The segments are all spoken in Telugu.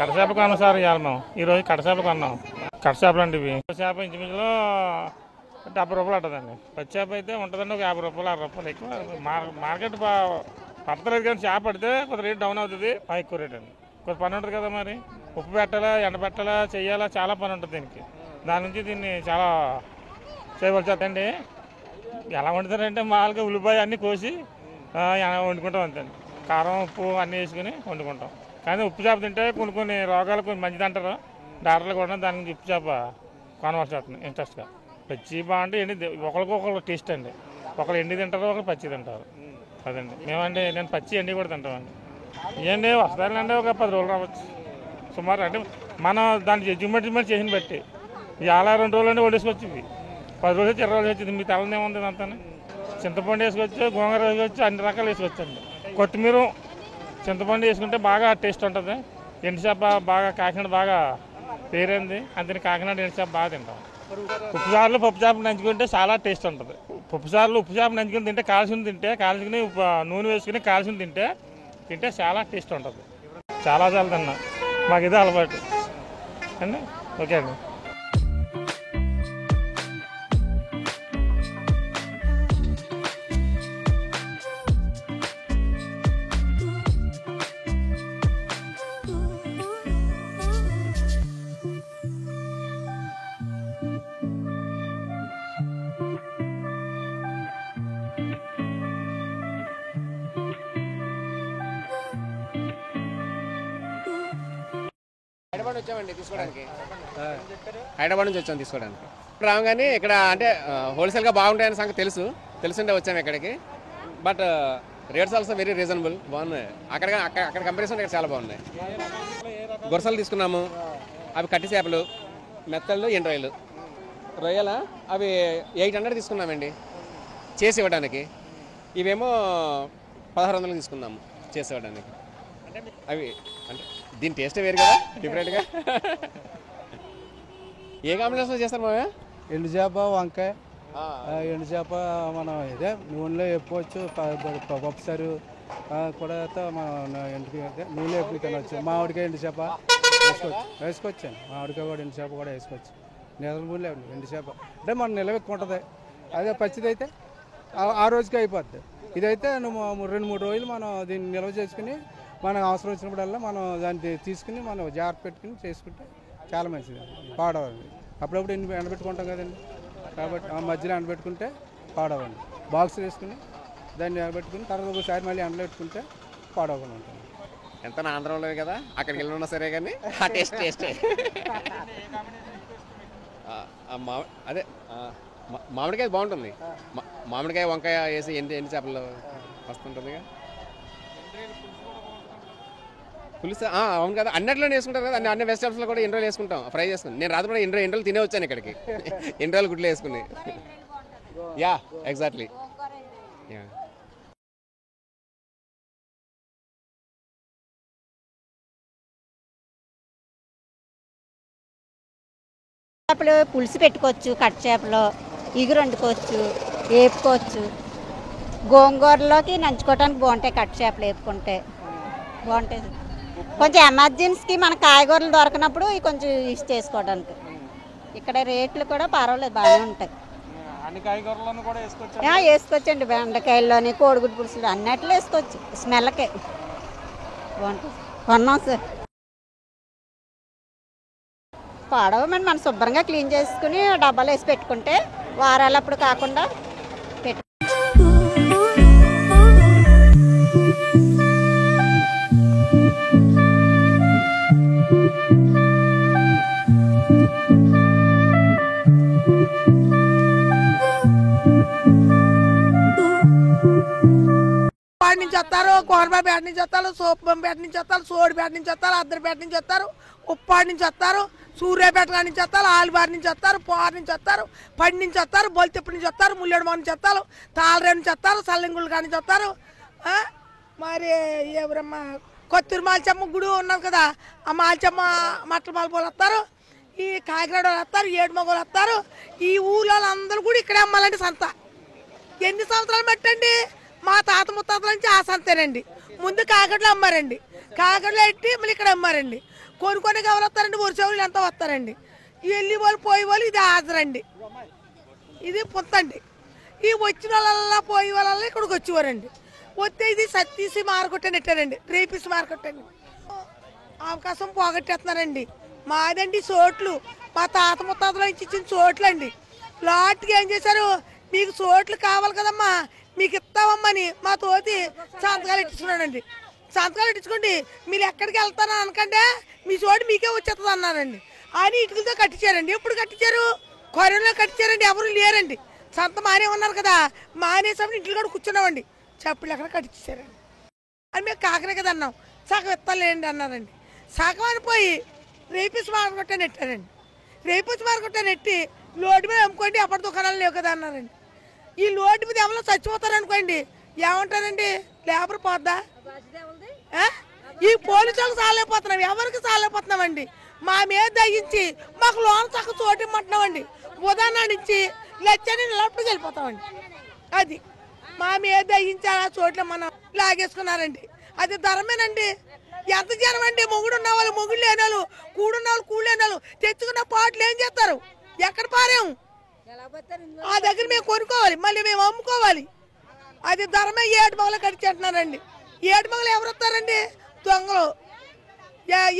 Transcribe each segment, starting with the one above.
కడచేపలు కొన్నాం సార్ ఇవాళ మేము ఈరోజు కడచేపలు కొన్నాం. కడచేపలు అండి ఇవి. చేప ఇంచుమించులో 70 రూపాయలు ఉంటుందండి. పచ్చి చేప అయితే ఉంటుందండి ఒక 50 రూపాయలు 60 రూపాయలు ఎక్కువ. మార్కెట్ పడతలేదు కానీ చేప పడితే కొంత రేట్ డౌన్ అవుతుంది, ఎక్కువ రేట్ అండి. కొంత పని ఉంటుంది కదా, మరి ఉప్పు పెట్టాలా, ఎండ పెట్టాలా, చెయ్యాలా, చాలా పని ఉంటుంది దీనికి. దాని నుంచి దీన్ని చాలా చేయవలసి వస్తుందండి. ఎలా వండుతారంటే మామూలుగా ఉల్లిపాయ అన్నీ కోసి వండుకుంటాం అంతే. కారం ఉప్పు అన్నీ వేసుకుని వండుకుంటాం. కానీ ఉప్పు చేప తింటే కొన్ని రోగాలు కొన్ని మంచిది అంటారు డాక్టర్లు కూడా. దాని నుంచి ఉప్పు చేప కొనవలసి వస్తుంది ఇంట్రెస్ట్గా. పచ్చి బాగుంటే ఎండి ఒకరికి టేస్ట్ అండి. ఒకరు ఎండి తింటారు, ఒకరు పచ్చి తింటారు. అదండి మేమంటే నేను పచ్చి ఎండి కూడా తింటామండి. ఇవన్నీ వస్తాయండి ఒక 10 రోజులు రావచ్చు సుమారు. అంటే మనం దాన్ని జడ్జిమెంట్ చేసిన బట్టి ఇవాళ 2 రోజులు అంటే వండేసుకోవచ్చు. ఇవి 10 రోజులు 20 రోజులు వచ్చింది. మీ తలని ఏముంది అంతా. చింతపండు వేసుకోవచ్చు, గోంగూర వేసుకోవచ్చు, అన్ని రకాలు వేసుకోవచ్చండి. కొత్తిమీర చింతపండు వేసుకుంటే బాగా టేస్ట్ ఉంటుంది. ఎండుచేప బాగా కాకినాడ బాగా పేరైంది, అందుకని కాకినాడ ఎండుచేప బాగా తింటాం. ఉప్పు చారులు పప్పు చేపలు నంచుకుంటే చాలా టేస్ట్ ఉంటుంది. ఉప్పు చారులు ఉప్పు చేప నంచుకుని తింటే కాల్చుకుని నూనె వేసుకుని కాల్చుకుని తింటే చాలా టేస్ట్ ఉంటుంది. చాలా తిన్నా, మాకు ఇదే అలవాటు అండి. ఓకే అండి. హైదరాబాద్ వచ్చామండి తీసుకోవడానికి. హైదరాబాద్ నుంచి వచ్చాము తీసుకోవడానికి. రాగానే ఇక్కడ అంటే హోల్సేల్గా బాగుంటాయని సంగతి తెలుసుంటే వచ్చాము ఇక్కడికి. But rates also very reasonable, బాగున్నాయి. అక్కడ కంపారిజన్ ఇక్కడ చాలా బాగున్నాయి. గొరసలు తీసుకున్నాము, అవి కట్టి చేపలు, మెత్తళ్ళు, ఎండ్రాయిలు, రొయ్యల అవి 800 తీసుకున్నామండి చేసి ఇవ్వడానికి. ఇవేమో 1600 తీసుకున్నాము చేసి ఇవ్వడానికి. అవి అంటే దీని టేస్ట్ వేరు కదా, డిఫరెంట్గా. ఏ కాంబినేషన్లో చేస్తారు మావయ్య? ఎండు చేప, వంకాయ. ఎండు చేప మనం ఇదే నూనెలో వేపుకోవచ్చు, పప్పుసారు కూడా మనం నూనెలో వేపుకు తినవచ్చు. మామిడికాయ ఎండు చేప వేసుకోవచ్చండి. మామిడికాయ కూడా ఎండు చేప కూడా వేసుకోవచ్చు. నిలబడి ఎండు చేప అంటే మనం నిలవ ఎక్కువ ఉంటుంది. అదే పచ్చిది అయితే ఆ రోజుకి అయిపోద్ది. ఇదైతే 2-3 రోజులు మనం దీన్ని నిల్వ చేసుకుని మనకు అవసరం వచ్చినప్పుడల్లా మనం దాన్ని తీసుకుని మనం జాగ్రత్త పెట్టుకుని చేసుకుంటే చాలా మంచిది. పాడవండి. అప్పుడప్పుడు ఎండబెట్టుకుంటాం కదండి, కాబట్టి ఆ మధ్యలో ఎండబెట్టుకుంటే పాడవండి. బాక్స్ వేసుకుని దాన్ని ఎండబెట్టుకుని తర్వాత ఒకసారి మళ్ళీ ఎండబెట్టుకుంటే పాడవకుండా ఉంటుంది. ఎంత ఆంధ్రంలో కదా, అక్కడికి వెళ్ళి ఉన్నా సరే కానీ ఆ టేస్ట్ అదే మామిడికాయ బాగుంటుంది. మామిడికాయ వంకాయ వేసి ఎండి చేపలు వస్తుంటుందిగా. పులుసు అవును కదా, అన్నిట్లోనే వేసుకుంటారు కదా. అన్ని వెజిటబుల్స్లో కూడా ఎండ్రాయిలు వేసుకుంటాం, ఫ్రై చేసుకుని. నేను రాత్రి కూడా ఎండ్రాయిలు తినే వచ్చాను ఇక్కడికి. ఎండ్రాయిలు గుడ్లు వేసుకుని. Yeah exactly. యా చేపలు పులుసు పెట్టుకోవచ్చు, కట్ చేపలు ఇగురు వండుకోవచ్చు, వేపుకోవచ్చు. గోంగూరలోకి నంచుకోవడానికి బాగుంటాయి. కట్ చేపలు వేపుకుంటే బాగుంటుంది. కొంచెం ఎమర్జెన్సీకి మన కాయగూరలు దొరకనప్పుడు కొంచెం యూస్ చేసుకోవడానికి. ఇక్కడ రేట్లు కూడా పర్వాలేదు, బాగానే ఉంటాయి. వేసుకోవచ్చండి. బెండకాయల్లోని కోడిగుడ్డు పులుసులు అన్నిట్లో వేసుకోవచ్చు. స్మెల్కే బాగుంటుంది. కొన్నాం సార్. పాడవమని మనం శుభ్రంగా క్లీన్ చేసుకుని డబ్బాలు వేసి పెట్టుకుంటే వారాలప్పుడు కాకుండా నుంచి వస్తారు, కోరబాపేట నుంచి వస్తారు, సోపంపేట నుంచి వస్తారు, సోడిపేట నుంచి వస్తారు, అద్దరిపేట నుంచి వస్తారు, ఉప్పాడు నుంచి వస్తారు, సూర్యాపేట నుంచి వస్తారు, ఆలిబారి నుంచి వస్తారు, పోర్ నుంచి వస్తారు, పడి నుంచి వస్తారు, బొలితిప్పటి నుంచి వస్తారు, ముల్లెడమ నుంచి వస్తారు, తాళరేవు నుంచి వస్తారు, సల్లింగుల కాడి నుంచి వస్తారు. మరి ఎవరమ్మా కొత్తూరు మాల్చమ్మ గుడి ఉన్నది కదా, ఆ మాల్చమ్మ మట్టల మలపోలు వస్తారు, ఈ కాకినాడ వాళ్ళు వస్తారు, ఏడు మగలు వస్తారు. ఈ ఊళ్ళో అందరూ కూడా ఇక్కడే అమ్మాలండి సంత. ఎన్ని సంవత్సరాలు పెట్టండి, మా తాత ముత్తాతల నుంచి ఆ సంతేనండి. ముందు కాకినాడలో అమ్మారండి, కాకినాడలో ఎట్టి మళ్ళీ ఇక్కడ అమ్మారండి. కొనుక్కొని ఎవరు వస్తారండి? వరుసలు ఎంత వస్తారండి? వెళ్ళి వాళ్ళు పోయే వాళ్ళు ఇది హాజరండి, ఇది పొంతండి. ఈ వచ్చిన వాళ్ళ పోయే వాళ్ళ ఇక్కడికి వచ్చేవారండి. వస్తే ఇది సతీసి మార్కెట్ అని పెట్టారండి, రేపిసి మార్కెట్ అండి. అవకాశం పోగొట్టేస్తున్నారండి. మాదండి చోట్లు, మా తాత ముత్తాతలో ఇచ్చిన చోట్లు అండి. లాట్కి ఏం చేశారు? మీకు చోట్లు కావాలి కదమ్మా, మీకు ఇస్తామమ్మని మా తోటి సంతకాలు ఇట్టించుకున్నాడండి. సంతకాలు ఇట్టించుకోండి, మీరు ఎక్కడికి వెళ్తారని అనకంటే మీ చోటు మీకే వచ్చేస్తుంది అన్నారండి. అని ఇటుకలతో కట్టించారండి. ఎప్పుడు కట్టించారు? కొరంలో కట్టించారండి. ఎవరు లేరండి. సంత మానే ఉన్నారు కదా, మానేసామని ఇంట్లో కూడా కూర్చున్నామండి. చెప్పులు ఎక్కడ కట్టించారండి. అని మేము కాకనే కదా అన్నాం. సగం ఇస్తాలేండి అన్నారండి. సగం అనిపోయి రేపిస్ మార్కెట్ నెట్టారండి. రేపిస్ మార్కెట్ నెట్టి లోటు మీద అమ్ముకోండి, అప్పటి దుకాణాలు లేవు కదా అన్నారండి. ఈ లోటు మీద ఎవరో చచ్చిపోతారనుకోండి, ఏమంటారండి? లేబర్ పోద్దా? ఈ పోలీసులకు సాలేకపోతున్నాం, ఎవరికి సాలేకపోతున్నామండి. మా మీద దయించి మాకు లోన్ చక్క చోటు ఇమ్మంటున్నామండి. ఉదాహరణ నుంచి లచ్చని నిలబడికి వెళ్ళిపోతామండి. అది మా మీద దయించి ఆ చోట్ల మనం లాగేసుకున్నారండి. అది ధరమేనండి. ఎంత జనం అండి? మొగుడు ఉన్న వాళ్ళు మొగుడు లేని వాళ్ళు, కూడున్న వాళ్ళు కూడు లేని వాళ్ళు తెచ్చుకున్న పాటలు ఏం చేస్తారు? ఎక్కడ పారాము? ఆ దగ్గర మేము కొనుక్కోవాలి, మళ్ళీ మేము అమ్ముకోవాలి. అది ధరమే. ఏడు మొగలు కడిచేంటున్నారండి. ఏడు మొగలు ఎవరు వస్తారండి? దొంగలు.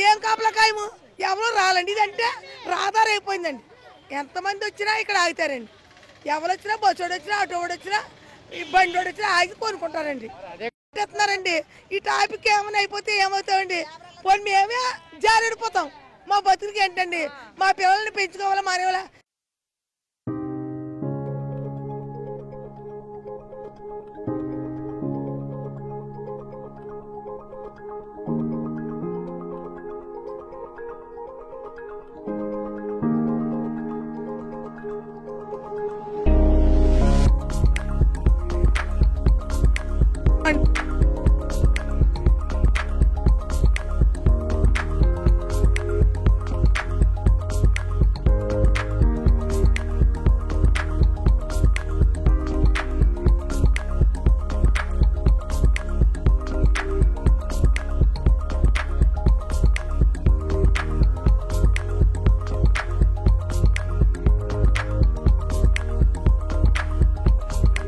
ఏం కాపలా ఖాయము? ఎవరు రాలండి. ఇదంటే రాధార అయిపోయిందండి. ఎంతమంది వచ్చినా ఇక్కడ ఆగుతారండి. ఎవరు వచ్చినా, బస్సోడు వచ్చినా, ఆటోడు వచ్చినా, ఈ బండోడు వచ్చినా ఆగి కొనుక్కుంటారండి. చెప్తున్నారండి. ఈ టాపిక్ ఏమైనా అయిపోతే ఏమవుతామండి? పోనీ మేమే జారిడిపోతాం. మా బతుకుకి ఏంటండి? మా పిల్లల్ని పెంచుకోవాలా, మానేవాళ్ళ